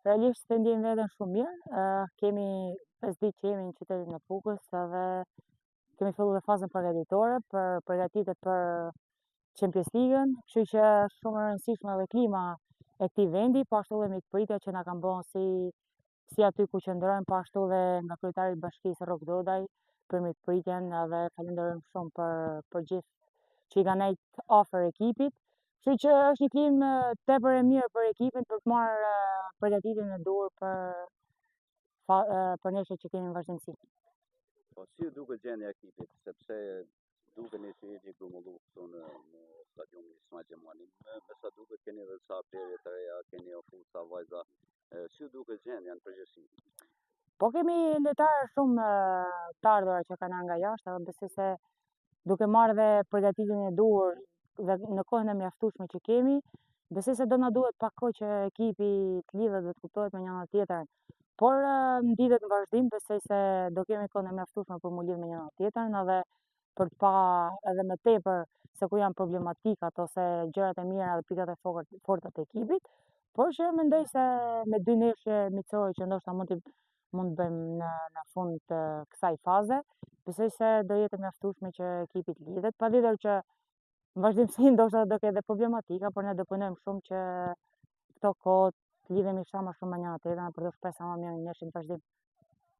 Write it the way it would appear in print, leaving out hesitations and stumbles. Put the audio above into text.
Realisht të ndjejmë veten shumë mirë. Kemi 5 ditë që jemi në qytetin e Fukës edhe kemi filluar fazën përgatitore për përgatitet për Champions League-ën, kështu që është shumë e rëndësishme edhe klima e këtij vendi, po ashtu edhe mikpritja që na kanë bën si aty ku qëndrojmë, po ashtu edhe nga kryetari i bashkisë Rok Dodaj për mikpritjen edhe falenderojmë shumë për gjithë që i kanë nejtë afër ekipit. Kështu që është një klim tepër e mirë për ekipin për të marrë përgatitjen e duhur për nesër që kemi në vazhdimsi. Po si ju duket gjendja e ekipit, sepse dukeni si jeni grumbulluar këtu në stadiumin Ismail Xhamani. Me sa duket keni edhe sa plerje të reja, keni ofruar sa vajza. Si ju duket gjendja në përgjithësi? Po kemi lojtarë shumë të ardhura që kanë nga jashtë, edhe besoj se duke marrë dhe përgatitjen e duhur dhe në kohën e mjaftueshme që kemi, besoj se do na duhet pak kohë që ekipi të lidhet dhe të kuptohet me njëra tjetrën. Por në ditët në vazhdim besoj se do kemi kohën e mjaftueshme për mu lidh me njëra tjetrën edhe për të pa edhe më tepër se ku janë problematikat ose gjërat e mira dhe pikat e forta të ekipit, por që mendoj se me 2 ndeshje miqësore që ndoshta mund të bëjmë në fund të kësaj faze, besoj se do jetë e mjaftueshme që ekipi të lidhet, patjetër që në vazhdimsi ndoshta do ketë problematika, por ne do punojmë shumë që këto kohë të lidhemi sa më shumë me njëra tjetrën për të shpresë sa më mirë në ndeshjen e vazhdim.